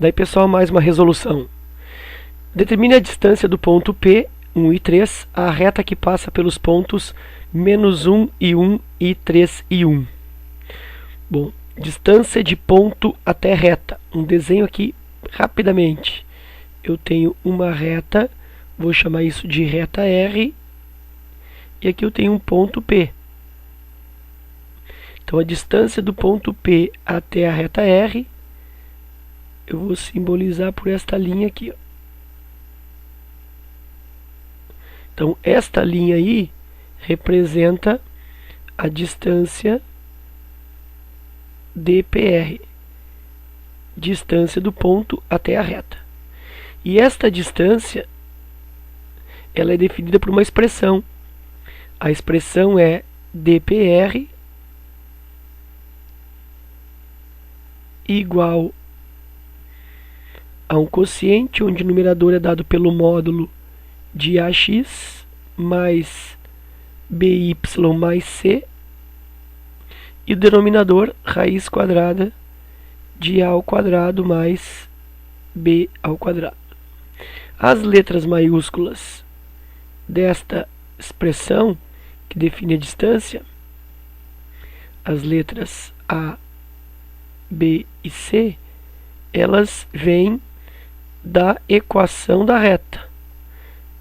Daí, pessoal, mais uma resolução. Determine a distância do ponto P, 1 e 3, a reta que passa pelos pontos -1 e 1 e 3 e 1. Bom, distância de ponto até reta. Um desenho aqui rapidamente. Eu tenho uma reta, vou chamar isso de reta R, e aqui eu tenho um ponto P. Então a distância do ponto P até a reta R, eu vou simbolizar por esta linha aqui, ó. Então esta linha aí representa a distância dPr, distância do ponto até a reta. E esta distância, ela é definida por uma expressão. A expressão é dPr igual a um quociente onde o numerador é dado pelo módulo de AX mais BY mais C e o denominador raiz quadrada de A ao quadrado mais B ao quadrado. As letras maiúsculas desta expressão que define a distância, as letras A, B e C, elas vêm da equação da reta,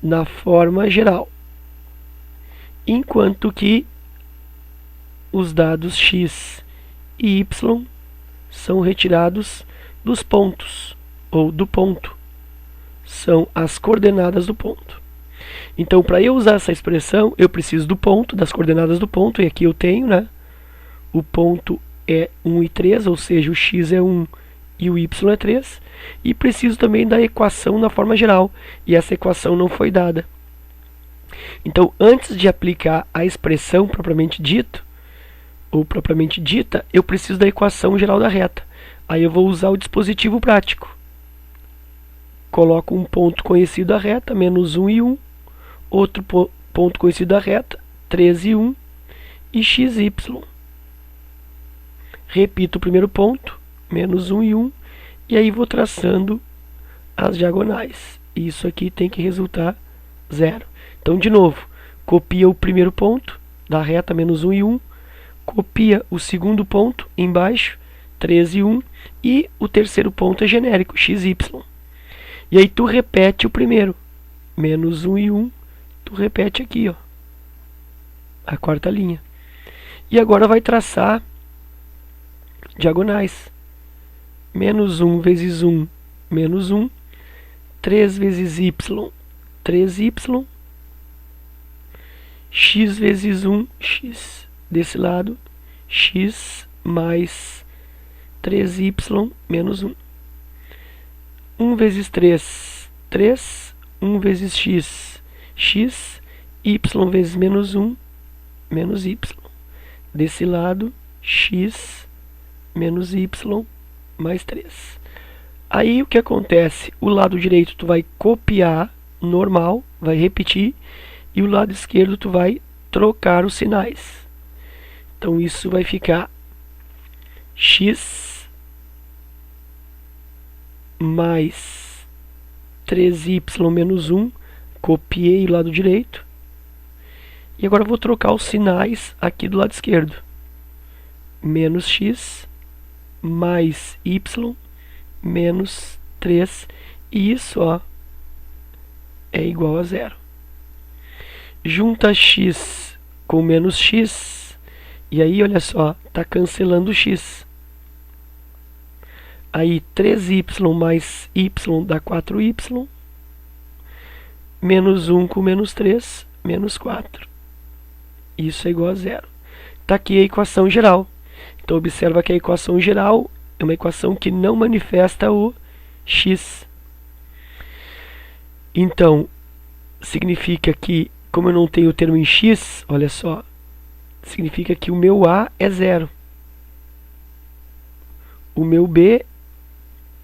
na forma geral, enquanto que os dados x e y são retirados dos pontos, ou do ponto, são as coordenadas do ponto. Então, para eu usar essa expressão, eu preciso do ponto, das coordenadas do ponto, e aqui eu tenho, né? O ponto é 1 e 3, ou seja, o x é 1 e o y é 3, e preciso também da equação na forma geral, e essa equação não foi dada. Então, antes de aplicar a expressão propriamente dita, eu preciso da equação geral da reta. Aí eu vou usar o dispositivo prático. Coloco um ponto conhecido da reta, -1 e 1, outro ponto conhecido da reta, 3 e 1, e x, y. Repito o primeiro ponto, -1 e 1, e aí vou traçando as diagonais. Isso aqui tem que resultar 0. Então, de novo, copia o primeiro ponto da reta -1 e 1, copia o segundo ponto embaixo, 3 e 1, e o terceiro ponto é genérico, x, y. E aí tu repete o primeiro, -1 e 1, tu repete aqui, ó, a quarta linha. E agora vai traçar diagonais. -1 vezes 1, -1, 3 vezes y, 3y, x vezes 1, x. Desse lado, x mais 3y menos 1. 1 vezes 3, 3. 1 vezes x, x. Y vezes -1, menos y. Desse lado, x menos y mais 3. Aí o que acontece? O lado direito tu vai copiar normal, vai repetir, e o lado esquerdo tu vai trocar os sinais. Então isso vai ficar x mais 3y menos 1, copiei o lado direito, e agora eu vou trocar os sinais aqui do lado esquerdo. Menos x mais y menos 3, e isso, ó, é igual a 0. Junta x com menos x, e aí, olha só, está cancelando o x. Aí 3y mais y dá 4y, menos 1 com menos 3, menos 4. Isso é igual a 0. Está aqui a equação geral. Então observa que a equação geral é uma equação que não manifesta o x. Então, significa que, como eu não tenho o termo em x, olha só, significa que o meu A é 0. O meu B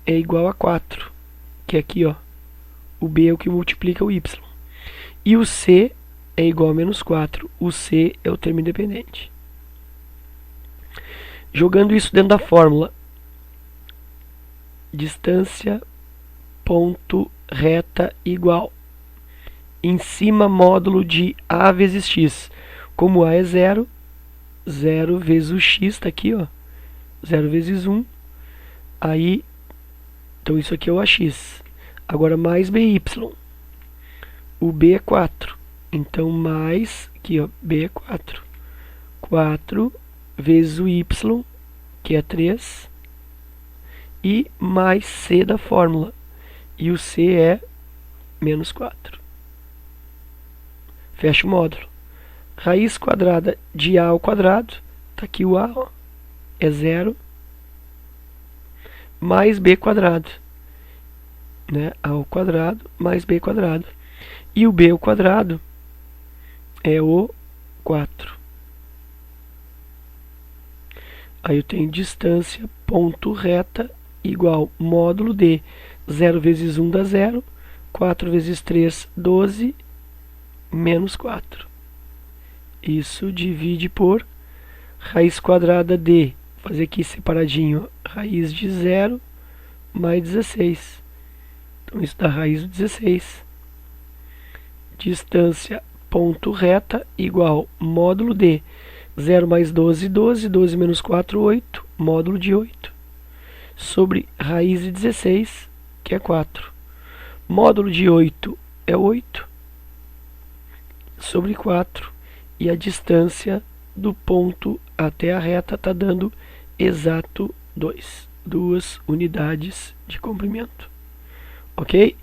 é igual a 4, que é aqui, ó. O B é o que multiplica o y. E o C é igual a menos 4. O C é o termo independente. Jogando isso dentro da fórmula, distância ponto reta igual. Em cima, módulo de a vezes x. Como a é 0, 0 vezes o x, está aqui, ó. 0 vezes 1. Aí, então isso aqui é o ax. Agora mais by. O b é 4. Então mais, aqui ó, b é 4. 4 vezes o y, que é 3. E mais c da fórmula. E o c é menos 4. Fecha o módulo. Raiz quadrada de a ao quadrado. Está aqui o a, ó, é 0. Mais b quadrado. Né? A ao quadrado mais b quadrado. E o b ao quadrado é o 4. Aí eu tenho distância ponto reta igual módulo de 0 vezes 1 dá 0. 4 vezes 3, 12. Menos 4. Isso divide por raiz quadrada de, vou fazer aqui separadinho, raiz de 0 mais 16. Então isso dá raiz de 16. Distância ponto reta igual módulo de 0 mais 12, 12, 12 menos 4, 8, módulo de 8. Sobre raiz de 16, que é 4. Módulo de 8 é 8. Sobre 4. E a distância do ponto até a reta está dando exato 2. 2 unidades de comprimento. Ok?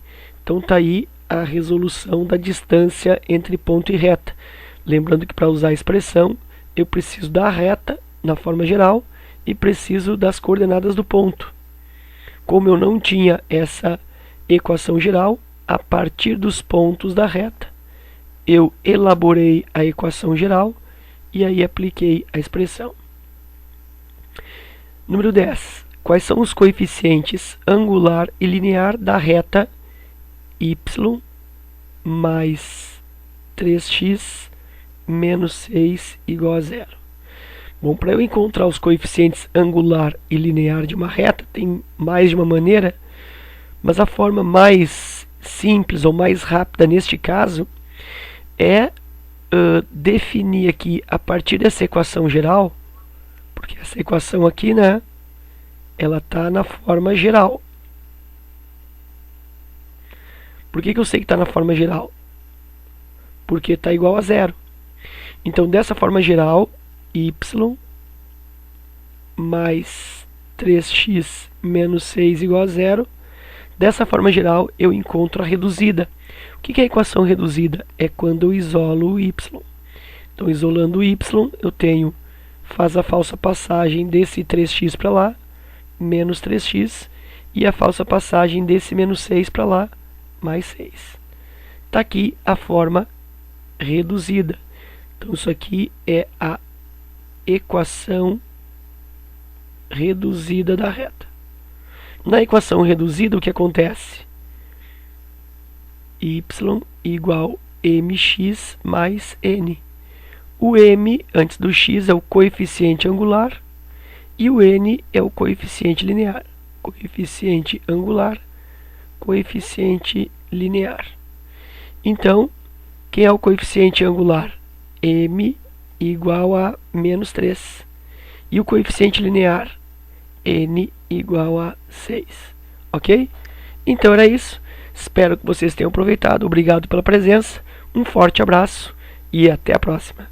Então está aí a resolução da distância entre ponto e reta. Lembrando que para usar a expressão, eu preciso da reta na forma geral e preciso das coordenadas do ponto. Como eu não tinha essa equação geral, a partir dos pontos da reta, eu elaborei a equação geral e aí apliquei a expressão. Número 10. Quais são os coeficientes angular e linear da reta y mais 3x menos 6 igual a 0? Bom, para eu encontrar os coeficientes angular e linear de uma reta, tem mais de uma maneira, mas a forma mais simples ou mais rápida neste caso é definir aqui a partir dessa equação geral, porque essa equação aqui, né, ela está na forma geral. Por que eu sei que está na forma geral? Porque está igual a 0. Então, dessa forma geral, y mais 3x menos 6 igual a 0. Dessa forma geral, eu encontro a reduzida. O que é a equação reduzida? É quando eu isolo o y. Então, isolando o y, eu tenho, faz a falsa passagem desse 3x para lá, menos 3x, e a falsa passagem desse menos 6 para lá, mais 6. Está aqui a forma reduzida. Então, isso aqui é a equação reduzida da reta. Na equação reduzida, o que acontece? Y igual mx mais n. O m, antes do x, é o coeficiente angular e o n é o coeficiente linear. Coeficiente angular, coeficiente linear. Então, quem é o coeficiente angular? M igual a menos 3. E o coeficiente linear? N igual a 6. Ok? Então era isso. Espero que vocês tenham aproveitado. Obrigado pela presença. Um forte abraço e até a próxima.